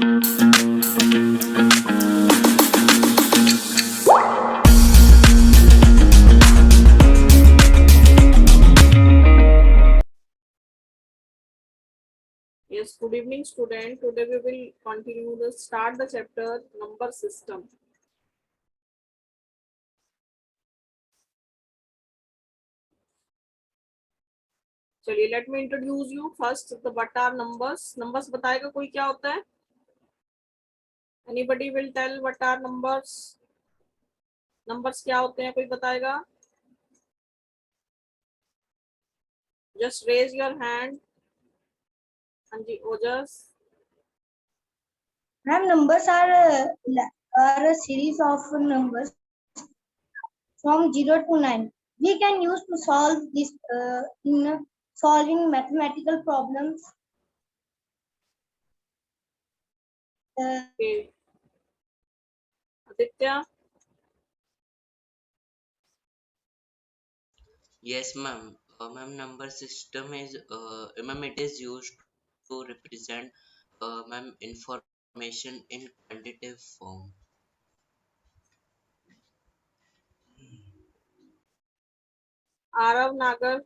Yes, good evening, student. Today we will continue the start the chapter number system. चलिए, let me introduce you first the what are numbers. Numbers बताएगा कोई क्या होता है? Anybody will tell what are numbers? Numbers क्या होते हैं? कोई बताएगा? Just raise your hand. हाँ जी, ओजस. Ma'am, numbers are a series of numbers from 0 to 9. We can use to solve this in solving mathematical problems. Okay. Aditya. Yes, ma'am. Ma'am, number system is, ma'am, it is used to represent, ma'am, information in quantitative form. Aarav नागर.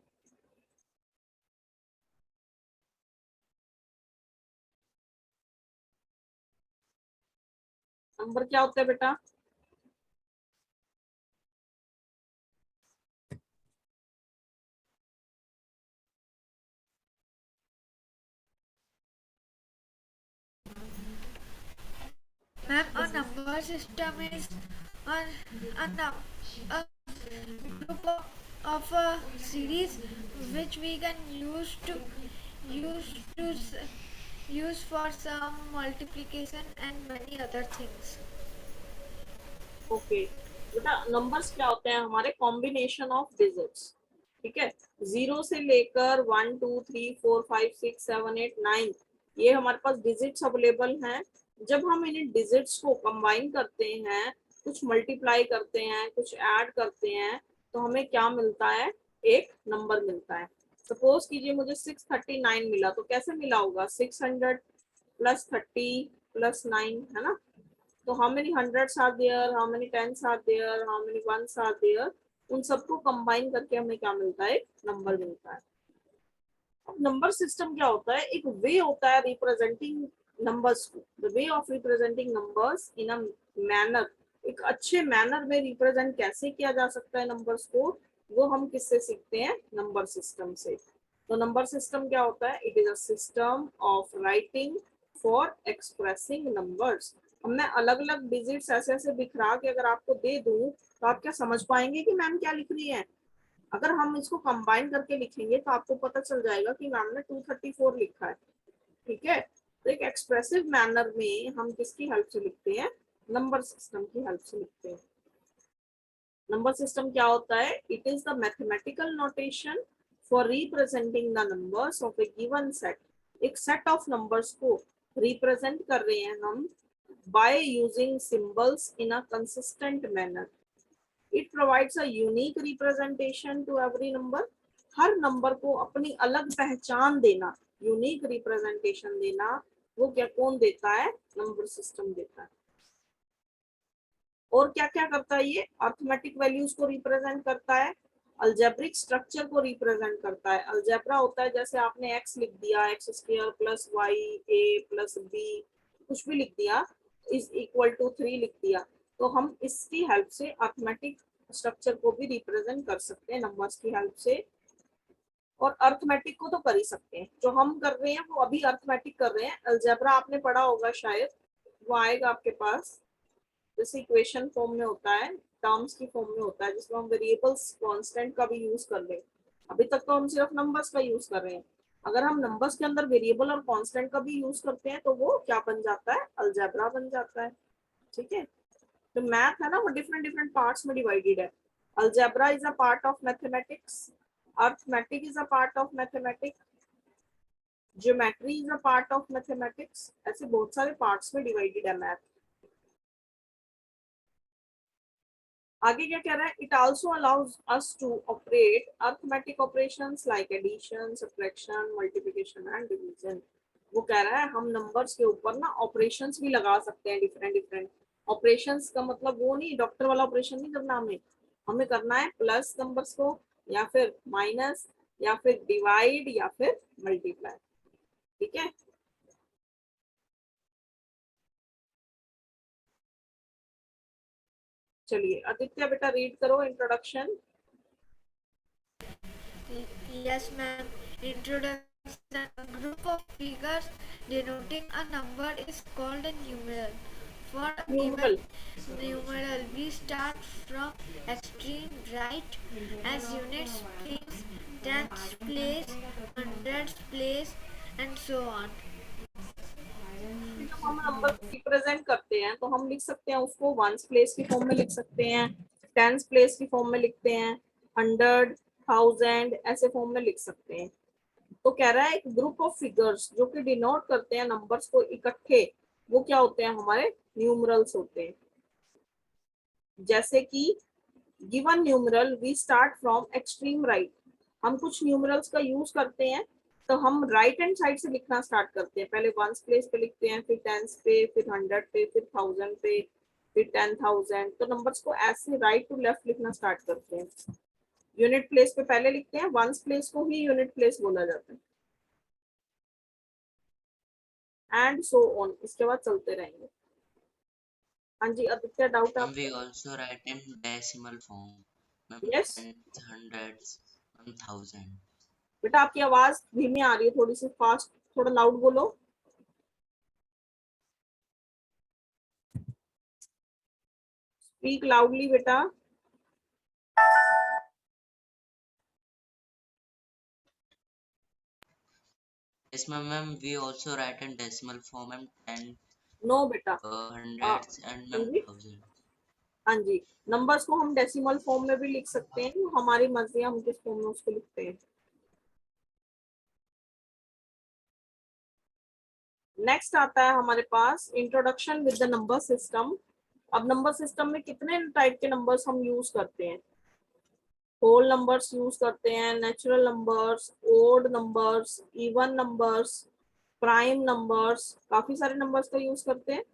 Number क्या होता है बेटा? Ma'am, a number system is a group of a series which we can use to use for some multiplication and many other things. Okay बेटा, numbers क्या होते हैं? हमारे कॉम्बिनेशन ऑफ डिजिट्स. ठीक है, 0 से लेकर 1 2 3 4 5 6 7 8 9 ये हमारे पास डिजिट्स अवेलेबल हैं. जब हम इन डिजिट्स को कंबाइन करते हैं, कुछ मल्टीप्लाई करते हैं, कुछ ऐड करते हैं, तो हमें क्या मिलता है? एक नंबर मिलता है. सपोज कीजिए मुझे 639 मिला, तो कैसे मिला होगा? 600 प्लस 30 प्लस 9, है ना? तो how many hundreds are there, how many tens are there, how many ones are there, उन सबको कंबाइन करके हमें क्या मिलता है? एक नंबर मिलता है. अब नंबर सिस्टम क्या होता है? एक वे होता है रिप्रेजेंटिंग नंबर्स को. The way of representing numbers in a manner. एक अच्छे मैनर में रिप्रेजेंट कैसे किया जा सकता है नंबर्स को, वो हम किससे सीखते हैं? नंबर सिस्टम से. तो नंबर सिस्टम क्या होता है? It is a system of writing for expressing numbers. अब मैं अलग अलग डिजिट्स ऐसे ऐसे बिखरा के अगर आपको दे दूं, तो आप क्या समझ पाएंगे कि मैम क्या लिख रही है? अगर हम इसको कंबाइन करके लिखेंगे तो आपको पता चल जाएगा कि मैम ने 234 लिखा है. ठीक है, तो एक एक्सप्रेसिव मैनर में हम किसकी हेल्प से लिखते हैं? नंबर सिस्टम की हेल्प से लिखते हैं. नंबर सिस्टम क्या होता है? It is the mathematical notation for representing the numbers of A given set. एक सेट ऑफ नंबर्स को रिप्रेजेंट कर रहे हैं हम by using symbols in a consistent manner. It provides a unique representation to every number. Her number को अपनी अलग पहचान देना, यूनिक रिप्रेजेंटेशन देना, वो क्या कौन देता है? नंबर सिस्टम देता है. और क्या क्या करता है ये? अर्थमेटिक वैल्यूज को रिप्रेजेंट करता है, अलजेब्रिक स्ट्रक्चर को रिप्रेजेंट करता है. अलजेब्रा होता है जैसे आपने x लिख दिया, एक्स स्क्वायर प्लस वाई ए प्लस बी, कुछ भी लिख दिया, इज इक्वल टू 3 लिख दिया, तो हम इसकी हेल्प से अर्थमेटिक स्ट्रक्चर को भी रिप्रेजेंट कर सकते हैं नंबर्स की हेल्प से. और अर्थमेटिक को तो कर ही सकते हैं. जो हम कर रहे हैं वो अभी अर्थमेटिक कर रहे हैं. अलजेब्रा आपने पढ़ा होगा शायद, वो आएगा आपके पास, जैसे इक्वेशन फॉर्म में होता है, टर्म्स की फॉर्म में होता है, जिसमें हम वेरिएबल्स कांस्टेंट का भी यूज कर लें. अभी तक तो हम सिर्फ नंबर्स का यूज कर रहे हैं. अगर हम नंबर्स के अंदर वेरिएबल और कांस्टेंट का भी यूज करते हैं तो वो क्या बन जाता है? अलजेब्रा बन जाता है. ठीक है, तो मैथ है ना, वो डिफरेंट डिफरेंट पार्ट्स में डिवाइडेड है. Algebra is a part of mathematics, arithmetic is a part of mathematics, geometry is a part of mathematics. ऐसे बहुत सारे पार्ट्स में डिवाइडेड है मैथ. आगे क्या कह रहा है? It also allows us to operate arithmetic operations like addition, subtraction, multiplication and division. वो कह रहा है हम नंबर्स के ऊपर ना ऑपरेशंस भी लगा सकते हैं, डिफरेंट डिफरेंट ऑपरेशंस का मतलब वो नहीं डॉक्टर वाला ऑपरेशन नहीं करना हमें, हमें करना है प्लस नंबर्स को या फिर माइनस या फिर डिवाइड या फिर मल्टीप्लाई। ठीक है, चलिए आदित्य बेटा रीड करो introduction. Yes, ma'am. Introduction. A group of figures denoting a number is called a numeral. For a given numeral, numeral, we start from extreme right as units, place, tenths place, hundreds place, and so on. जब हम number को represent करते हैं तो हम लिख सकते हैं उसको वंस प्लेस की फॉर्म में लिख सकते हैं, टेंस प्लेस की फॉर्म में लिखते हैं, हंड्रेड, थाउजेंड ऐसे फॉर्म में लिख सकते हैं। तो कह रहा है एक ग्रुप ऑफ फिगर्स जो कि डिनोट करते हैं नंबर्स को इकट्ठे, वो क्या होते हैं हमारे न्यूमरल्स होते हैं। जैसे कि given numeral we start from extreme right, हम कुछ न्यूमरल्स का यूज करते हैं तो हम राइट हैंड साइड से लिखना स्टार्ट करते हैं, पहले वंस प्लेस पे लिखते हैं, फिर टेंस पे, फिर हंड्रेड पे, फिर थाउजेंड पे, फिर 10,000। तो नंबर्स को ऐसे राइट टू लेफ्ट लिखना स्टार्ट करते हैं। यूनिट प्लेस पे पहले लिखते हैं, वंस प्लेस को ही यूनिट प्लेस बोला जाता है, एंड सो ऑन, इसके बाद चलते रहेंगे। हाँ जी आदित्य, डाउट Ma'am, we आपको? also write in decimal form. Ma'am, yes tenth, hundreds, 1000. बेटा आपकी आवाज धीमी आ रही है, थोड़ी सी फास्ट, थोड़ा लाउड बोलो। स्पीक लाउडली बेटा। Yes, ma'am, we also write in decimal form and tenth, no बेटा, hundreds and हाँ ma'am जी, thousand. हाँ जी, नंबर्स को हम डेसिमल फॉर्म में भी लिख सकते हैं, वो हमारी मर्जी है हम किस फॉर्म में उसको लिखते हैं। नेक्स्ट आता है हमारे पास introduction with the number system. अब नंबर सिस्टम में कितने टाइप के नंबर्स हम यूज करते हैं? होल नंबर्स यूज करते हैं, natural numbers, odd numbers, even numbers, prime numbers, काफी सारे नंबर्स का यूज करते हैं।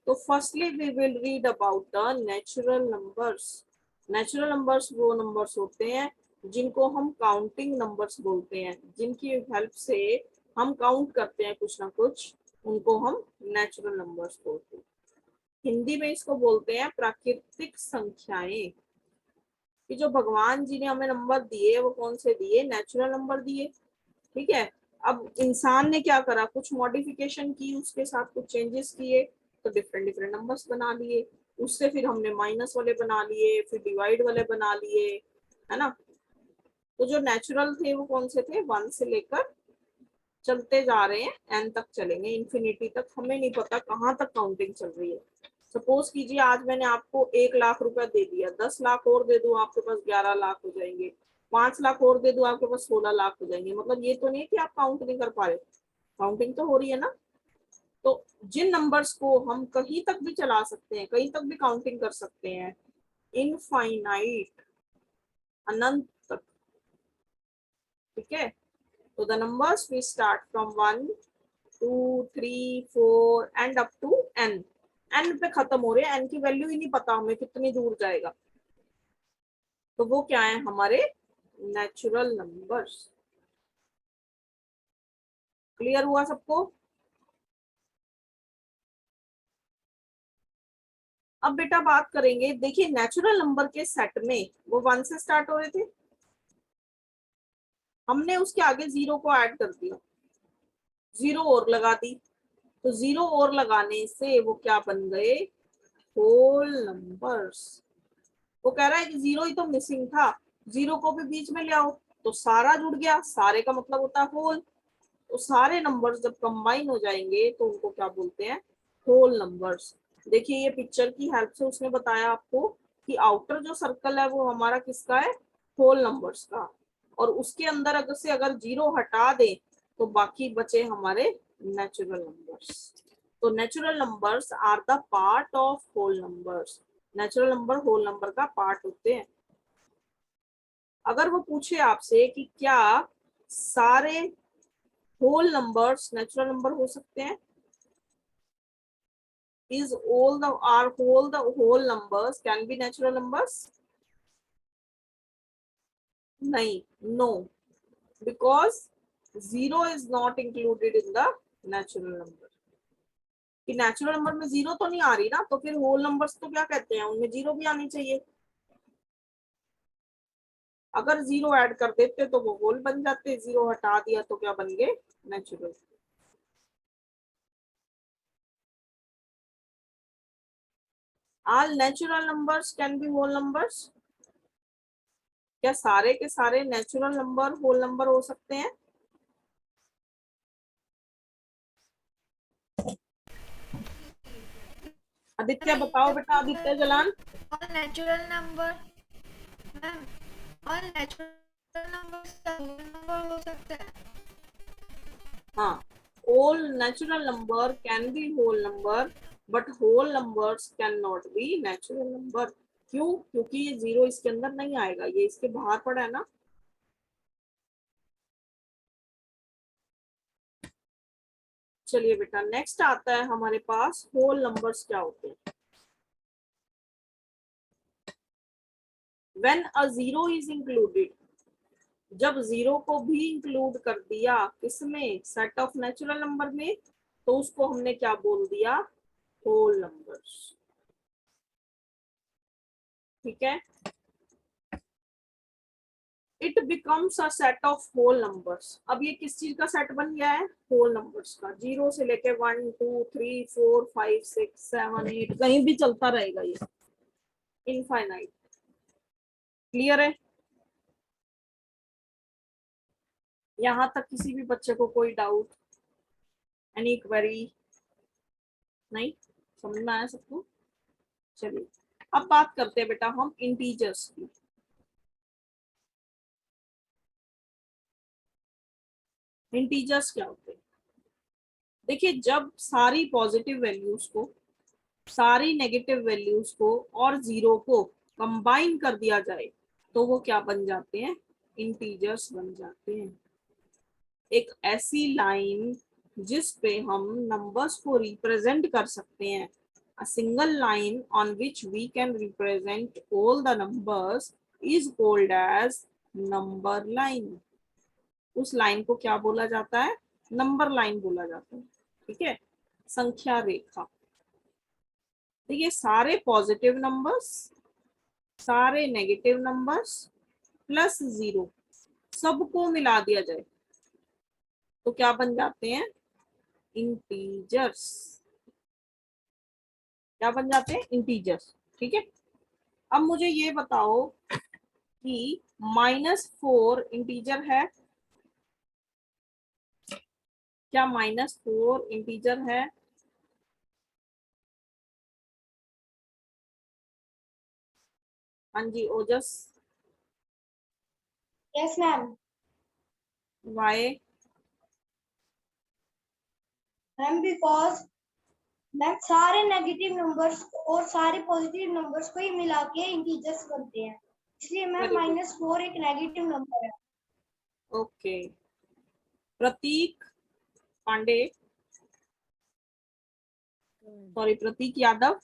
तो firstly we will read about the natural numbers. Natural numbers वो नंबर्स होते हैं जिनको हम काउंटिंग नंबर्स बोलते हैं, जिनकी हेल्प से हम काउंट करते हैं कुछ ना कुछ, उनको हम नेचुरल नंबर्स बोलते हैं। हिंदी में इसको बोलते हैं प्राकृतिक संख्याएं। कि जो भगवान जी ने हमें नंबर दिए वो कौन से दिए? नेचुरल नंबर दिए। ठीक है, अब इंसान ने क्या करा, कुछ मॉडिफिकेशन की, उसके साथ कुछ चेंजेस किए, तो डिफरेंट डिफरेंट नंबर्स बना लिए। उससे फिर हमने माइनस वाले बना लिए, फिर डिवाइड वाले बना लिए, है ना। तो जो नेचुरल थे वो कौन से थे? 1 से लेकर चलते जा रहे हैं, एन तक चलेंगे, इंफिनिटी तक, हमें नहीं पता कहाँ तक काउंटिंग चल रही है। सपोज कीजिए आज मैंने आपको 1 लाख रुपए दे दिया, 10 लाख और दे दूं आपके पास 11 लाख हो जाएंगे, 5 लाख और दे दूं आपके पास 16 लाख हो जाएंगे। मतलब ये तो नहीं है कि आप काउंट नहीं कर पा रहे, काउंटिंग तो हो रही है ना। तो जिन नंबर्स को हम कहीं तक भी चला सकते हैं, कहीं तक भी काउंटिंग कर सकते हैं, इनफाइनाइट, अनंत तक। ठीक है, तो the numbers we start from 1 2 3 4 and up to n। N पे खत्म हो रहे हैं, एन की वैल्यू ही नहीं पता हमें कितनी दूर जाएगा। तो वो क्या है? हमारे नेचुरल नंबर्स। क्लियर हुआ सबको? अब बेटा बात करेंगे, देखिए नेचुरल नंबर के सेट में वो 1 से स्टार्ट हो रहे थे, हमने उसके आगे 0 को ऐड कर दिया, 0 और लगा दी, तो 0 और लगाने से वो क्या बन गए? Whole numbers. वो कह रहा है कि 0 ही तो मिसिंग था, 0 को भी बीच में ले आओ तो सारा जुड़ गया, सारे का मतलब होता है होल। तो सारे नंबर्स जब कंबाइन हो जाएंगे तो उनको क्या बोलते हैं? Whole numbers. देखिए ये पिक्चर की हेल्प से उसने बताया आपको कि आउटर जो सर्कल है वो हमारा किसका है? होल नंबर्स का। और उसके अंदर अगर 0 हटा दे तो बाकी बचे हमारे नेचुरल नंबर्स। तो natural numbers are the part of whole numbers. Natural number whole number का पार्ट होते हैं। अगर वो पूछे आपसे कि क्या सारे होल नंबर्स नेचुरल नंबर हो सकते हैं? Is all the are whole the whole numbers can be natural numbers? नहीं, no, because zero is not included in the natural number. कि नेचुरल नंबर में जीरो तो नहीं आ रही ना, तो फिर होल नंबर्स तो क्या कहते हैं, उनमें जीरो भी आनी चाहिए। अगर जीरो ऐड कर देते तो वो होल बन जाते, जीरो हटा दिया तो क्या बन गए, natural. All natural numbers can be whole numbers? क्या सारे के सारे नेचुरल नंबर होल नंबर हो सकते हैं? आदित्य बताओ बेटा, Aditya Jalan. all natural number, ma'am all natural numbers का whole number हो सकता है। हाँ, all natural number can be whole number, but whole numbers cannot be natural number. क्यों? क्योंकि ये जीरो इसके अंदर नहीं आएगा, ये इसके बाहर पड़ा है ना। चलिए बेटा, नेक्स्ट आता है हमारे पास होल नंबर्स क्या होते हैं। When a zero is included, जब जीरो को भी इंक्लूड कर दिया किसमें, सेट ऑफ नेचुरल नंबर में, तो उसको हमने क्या बोल दिया, होल नंबर्स। ठीक है, it becomes a set of whole numbers. अब ये किस चीज का सेट बन गया है, होल नंबर्स का। जीरो से लेके 1 2 3 4 5 6 7 8 कहीं भी चलता रहेगा ये, इनफाइनाइट। क्लियर है? यहां तक किसी भी बच्चे को कोई डाउट, एनी क्वेरी? नहीं, समझ में आया सबको? चलिए अब बात करते हैं बेटा हम इंटीजर्स की। इंटीजर्स क्या होते हैं? देखिए, जब सारी पॉजिटिव वैल्यूज को, सारी नेगेटिव वैल्यूज को और जीरो को कंबाइन कर दिया जाए तो वो क्या बन जाते हैं, इंटीजर्स बन जाते हैं। एक ऐसी लाइन जिस पे हम नंबर्स को रिप्रेजेंट कर सकते हैं, a single line on which we can represent all the numbers is called as number line. उस लाइन को क्या बोला जाता है, नंबर लाइन बोला जाता है। ठीक है, संख्या रेखा। देखिए, सारे पॉजिटिव नंबर्स, सारे नेगेटिव नंबर्स प्लस जीरो सबको मिला दिया जाए तो क्या बन जाते हैं, इंटीजर्स। क्या बन जाते हैं, इंटीजर्स। ठीक है, अब मुझे ये बताओ कि -4 इंटीजर है? क्या -4 इंटीजर है? हाँ जी Ojas. Yes, ma'am. Why? Ma'am because ma'am सारे नेगेटिव नंबर्स और सारे पॉजिटिव नंबर्स को ही मिला के इंटीजर्स बनते हैं, इसलिए मैम Very good. -4 एक नेगेटिव नंबर है। ओके, प्रतीक पांडे, सॉरी प्रतीक यादव।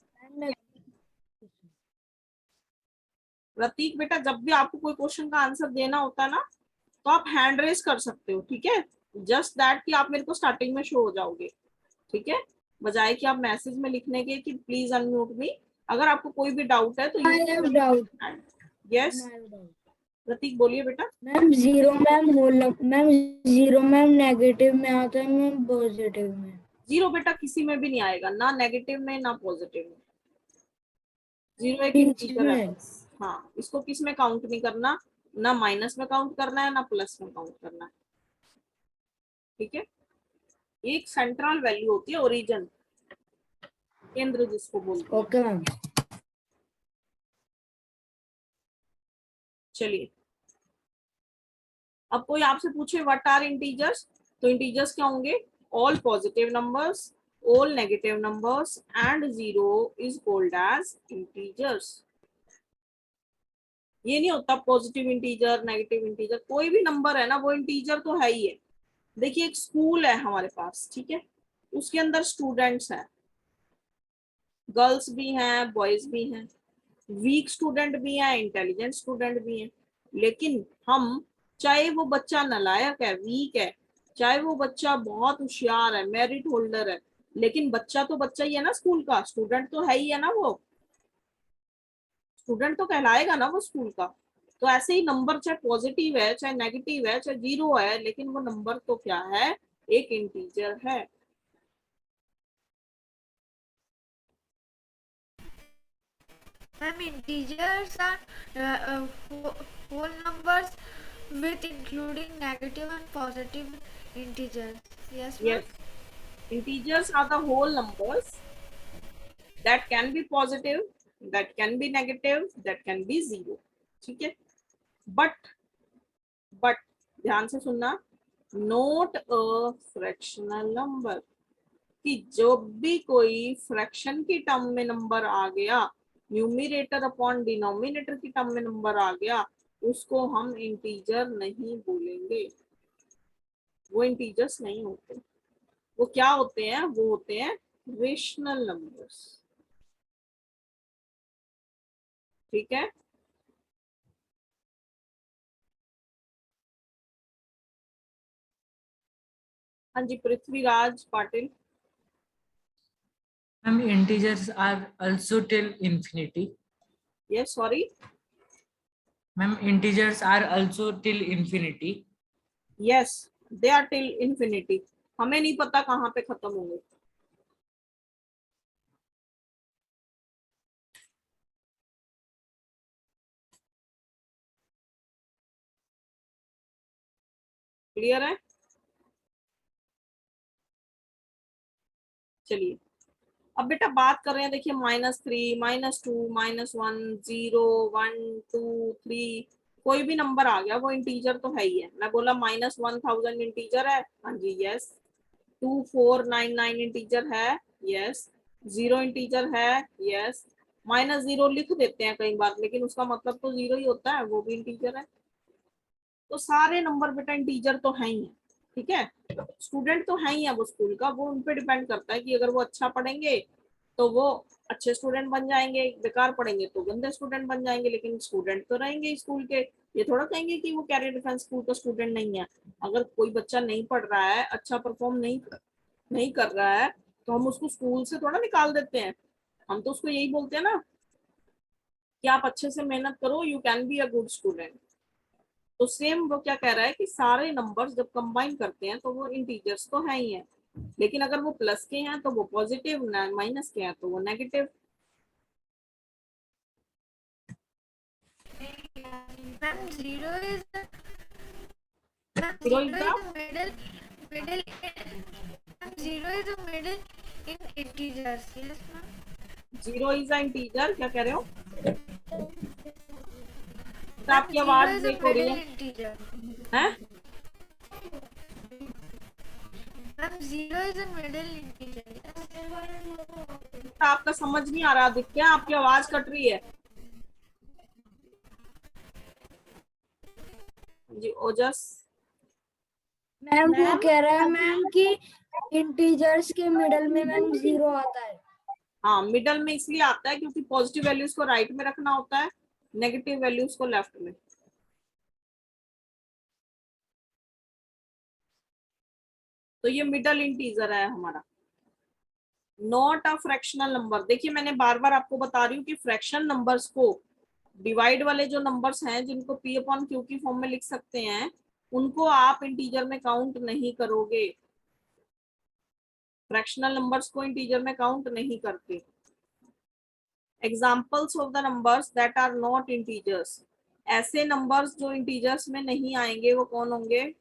प्रतीक बेटा, जब भी आपको कोई क्वेश्चन का आंसर देना होता है ना, तो आप हैंड रेज कर सकते हो। ठीक है, जस्ट दैट कि आप मेरे को स्टार्टिंग में शो हो जाओगे। ठीक है, बजाय कि आप मैसेज में लिखने के कि प्लीज अनम्यूट मी। अगर आपको कोई भी डाउट है तो यस प्रतीक बोलिए बेटा। Ma'am zero ma'am whole ma'am zero ma'am negative में आता है मैम पॉजिटिव में। जीरो बेटा किसी में भी नहीं आएगा, ना नेगेटिव में ना पॉजिटिव में। जीरो एक बीच इंटीजर है में। बस। हाँ, इसको किस में काउंट नहीं करना, ना माइनस में काउंट करना है ना प्लस में काउंट करना है। ठीक है, ये एक सेंट्रल वैल्यू होती है, ओरिजिन, केंद्र जिसको बोलते हैं। Okay ma'am. चलिए, अब कोई आपसे पूछे व्हाट आर इंटीजर्स, तो इंटीजर्स क्या होंगे, all positive numbers, all negative numbers and zero is called as integers. ये नहीं होता पॉजिटिव इंटीजर नेगेटिव इंटीजर, कोई भी नंबर है ना वो इंटीजर तो है ही है। देखिए एक स्कूल है हमारे पास, ठीक है, उसके अंदर स्टूडेंट्स हैं, गर्ल्स भी हैं बॉयज भी हैं, वीक स्टूडेंट भी हैं इंटेलिजेंट स्टूडेंट भी हैं, लेकिन हम, चाहे वो बच्चा नालायक है वीक है, चाहे वो बच्चा बहुत होशियार है मेरिट होल्डर है, लेकिन बच्चा तो बच्चा ही है ना, स्कूल का स्टूडेंट तो है ही है ना, वो स्टूडेंट तो कहलाएगा ना वो स्कूल का। तो ऐसे ही नंबर चाहे पॉजिटिव है चाहे नेगेटिव है चाहे जीरो है, लेकिन वो नंबर तो क्या है, एक इंटीजर है। Ma'am, integers are whole numbers with including negative and positive integers. Yes, ma'am. Yes, integers are the whole numbers that can be positive, that can be negative, that can be zero, ठीक है। But ध्यान से सुनना, note अ fractional number, कि जब भी कोई fraction की टर्म में नंबर आ गया, न्यूमरेटर अपॉन डिनोमिनेटर की टर्म में नंबर आ गया, उसको हम इंटीजर नहीं बोलेंगे, वो इंटीजर्स नहीं होते। वो क्या होते हैं, वो होते हैं रेशनल नंबर्स, ठीक है। हाँ जी, Prithviraj Patil. Ma'am, integers are also till infinity. Yes sorry, Ma'am, integers are also till infinity. Yes they are till infinity, हमें नहीं पता कहाँ पे खत्म होंगे। क्लियर है, चलिए अब बेटा बात कर रहे हैं, देखिए -3 -2 -1 0 1 2 3, कोई भी नंबर आ गया वो इंटीजर तो है ही है। मैं बोला -1000 इंटीजर है, हाँ जी यस, 2499 इंटीजर है, यस, 0 इंटीजर है, यस, -0 लिख देते हैं कई बार, लेकिन उसका मतलब तो 0 ही होता है, वो भी इंटीजर है। तो सारे नंबर बेटा इंटीजर तो है ही है, ठीक है। स्टूडेंट तो है ही है वो स्कूल का, वो उन पे डिपेंड करता है कि अगर वो अच्छा पढ़ेंगे तो वो अच्छे स्टूडेंट बन जाएंगे, बेकार पढ़ेंगे तो गंदे स्टूडेंट बन जाएंगे, लेकिन स्टूडेंट तो रहेंगे स्कूल के। ये थोड़ा कहेंगे कि वो कैरियर डिफेंस स्कूल का स्टूडेंट नहीं है। अगर कोई बच्चा नहीं पढ़ रहा है, अच्छा परफॉर्म नहीं कर रहा है, तो हम उसको स्कूल से थोड़ा निकाल देते हैं। हम तो उसको यही बोलते हैं ना कि आप अच्छे से मेहनत करो, you can be a good student. तो सेम वो क्या कह रहा है कि सारे नंबर्स जब कंबाइन करते हैं तो वो इंटीजर्स तो है ही है, लेकिन अगर वो प्लस के हैं तो वो पॉजिटिव, माइनस के हैं तो वो negative. Ma'am, zero is zero is the middle. Ma'am, zero is the middle in integers. Yes, ma'am. Zero is a integer, क्या कह रहे हो? तो Ma'am, आपकी zero आवाज is a ब्रेक हो रही middle है, integer. हैं? Ma'am, zero is a middle integer. तो आपका समझ नहीं आ रहा, दिखते हैं आपकी आवाज कट रही है। जी ओजस। मैम वो कह रहा है मैम कि इंटीजर्स के मिडल में मैम 0 आता है। हाँ, मिडल में इसलिए आता है क्योंकि पॉजिटिव वैल्यूज को राइट में रखना होता है, नेगेटिव वैल्यूज को लेफ्ट में। तो ये मिडल इंटीजर है हमारा, नॉट अ फ्रैक्शनल नंबर। देखिए मैंने बार बार आपको बता रही हूँ कि फ्रैक्शन नंबर्स को, डिवाइड वाले जो नंबर्स हैं जिनको p अपॉन क्यू की फॉर्म में लिख सकते हैं, उनको आप इंटीजर में काउंट नहीं करोगे, फ्रैक्शनल नंबर्स को इंटीजर में काउंट नहीं करते। Examples of the numbers that are not integers, ऐसे नंबर्स जो इंटीजर्स में नहीं आएंगे वो कौन होंगे?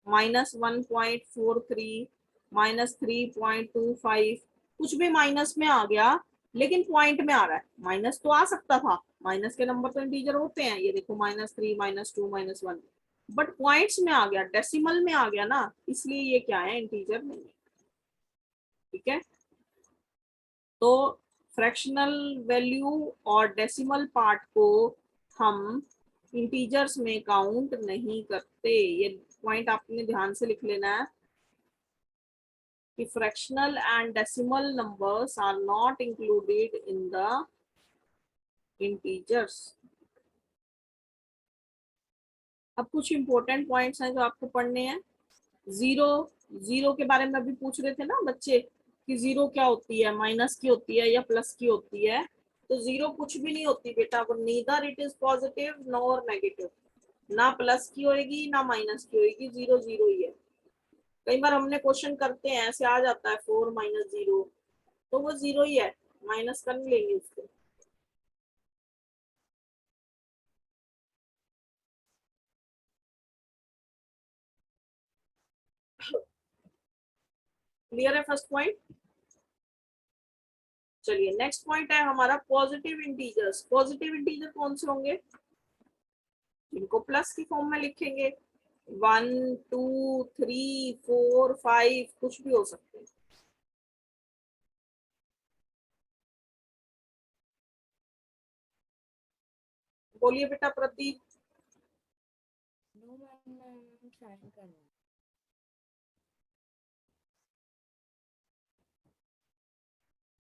-1.43, -3.25, कुछ भी माइनस में आ गया लेकिन पॉइंट में आ रहा है। माइनस तो आ सकता था, माइनस के नंबर तो इंटीजर होते हैं, ये देखो -3 -2 -1, बट पॉइंट्स में आ गया, डेसिमल में आ गया ना, इसलिए ये क्या है, इंटीजर नहीं है, ठीक है। तो फ्रैक्शनल वैल्यू और डेसिमल पार्ट को हम इंटीजर्स में काउंट नहीं करते। ये पॉइंट आपने ध्यान से लिख लेना है कि fractional and decimal numbers are not included in the integers. अब कुछ इंपॉर्टेंट पॉइंट्स हैं जो आपको पढ़ने हैं। जीरो, जीरो के बारे में अभी पूछ रहे थे ना बच्चे कि जीरो क्या होती है, माइनस की होती है या प्लस की होती है। तो जीरो कुछ भी नहीं होती बेटा, वो neither it is positive nor negative, ना प्लस की होएगी ना माइनस की होएगी, जीरो जीरो ही है। कई बार हमने क्वेश्चन करते हैं ऐसे आ जाता है 4 - 0, तो वो जीरो ही है, माइनस कर नहीं लेंगे उसको। क्लियर है फर्स्ट पॉइंट। चलिए नेक्स्ट पॉइंट है हमारा पॉजिटिव इंटीजर्स। पॉजिटिव इंटीजर कौन से होंगे, इनको प्लस की फॉर्म में लिखेंगे। 1 2 3 4 5 कुछ भी हो सकते हैं। बोलिए बेटा प्रतीक।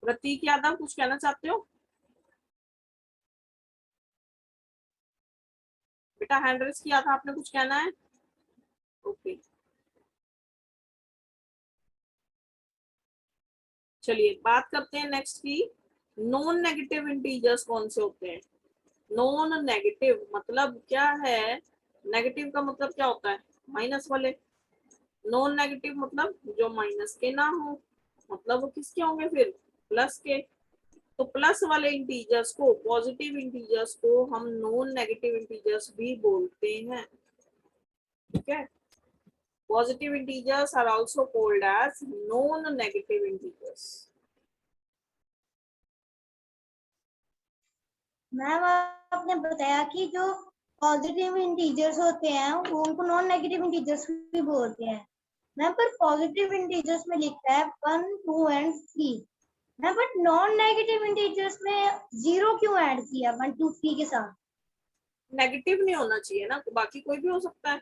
प्रतीक यादव कुछ कहना चाहते हो बेटा? हैंड रेस किया था आपने, कुछ कहना है? ओके चलिए बात करते हैं नेक्स्ट की, नॉन नेगेटिव इंटीजर्स कौन से होते हैं। नॉन नेगेटिव मतलब क्या है, नेगेटिव का मतलब क्या होता है, माइनस वाले। नॉन नेगेटिव मतलब जो माइनस के ना हो, मतलब वो किसके होंगे फिर, प्लस के। तो प्लस वाले इंटीजर्स को, पॉजिटिव इंटीजर्स को हम नॉन नेगेटिव इंटीजर्स भी बोलते हैं। ठीक है, positive integers are also called as non negative integers. Ma'am आपने बताया कि जो पॉजिटिव इंटीजर्स होते हैं वो उनको नॉन नेगेटिव इंटीजर्स भी बोलते हैं। मैम पर पॉजिटिव इंटीजर्स में लिखा है 1 2 and 3। Ma'am but non negative integers में 0 क्यों ऐड किया 1 2 3 के साथ? नेगेटिव नहीं होना चाहिए ना, बाकी कोई भी हो सकता है,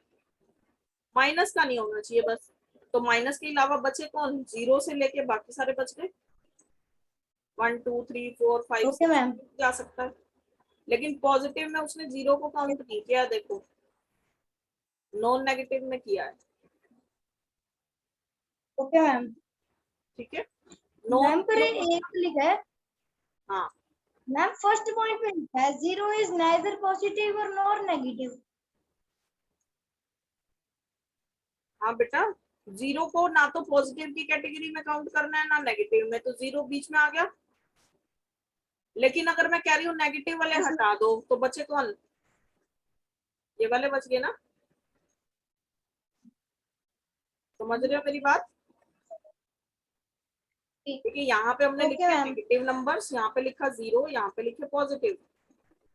माइनस का नहीं होना चाहिए बस। तो माइनस के अलावा बचे कौन, 0 से लेके बाकी सारे बच गए, 1 2 3 4 5 ओके मैम। जा सकता है। लेकिन पॉजिटिव में उसने 0 को काउंट नहीं किया, देखो नॉन नेगेटिव में किया है। Okay ma'am. ठीक है, मैम नॉन पर एक लिखा है, हाँ मैम फर्स्ट पॉइंट में लिखा है 0 इज नाइदर पॉजिटिव और नॉर नेगेटिव। हाँ बेटा, 0 को ना तो पॉजिटिव की कैटेगरी में काउंट करना है ना नेगेटिव में, तो 0 बीच में आ गया। लेकिन अगर मैं कह रही हूँ नेगेटिव वाले हटा दो तो बचे कौन, ये वाले बच गए ना। समझ रहे हो मेरी बात? क्योंकि यहाँ पे हमने ओके लिखे मैम। नेगेटिव नंबर्स, यहाँ पे लिखा 0, यहाँ पे लिखे पॉजिटिव।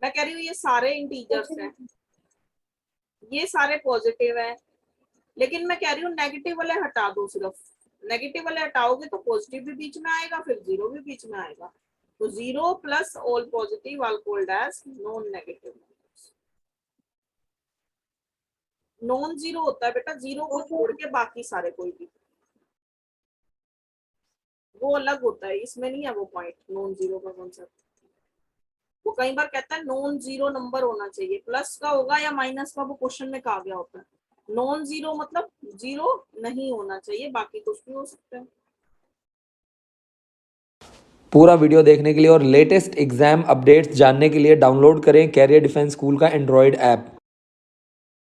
मैं कह रही हूँ ये सारे इंटीजर्स हैं, ये सारे पॉजिटिव है, लेकिन मैं कह रही हूँ नेगेटिव वाले हटा दो सिर्फ। नेगेटिव वाले हटाओगे तो पॉजिटिव भी बीच में आएगा, फिर 0 भी बीच में आएगा। तो 0 plus all positive are called as non negative. Non 0 होता है बेटा 0 को छोड़ के बाकी सारे कोई भी, वो अलग होता है, इसमें नहीं है वो पॉइंट नॉन 0 का कॉन्सेप्ट। वो कई बार कहता है नॉन 0 नंबर होना चाहिए, प्लस का होगा या माइनस का वो क्वेश्चन में कहा गया होता है। नॉन 0 मतलब 0 नहीं होना चाहिए, बाकी कुछ भी हो सकता है। पूरा वीडियो देखने के लिए और लेटेस्ट एग्जाम अपडेट्स जानने के लिए डाउनलोड करें कैरियर डिफेंस स्कूल का एंड्रॉयड ऐप।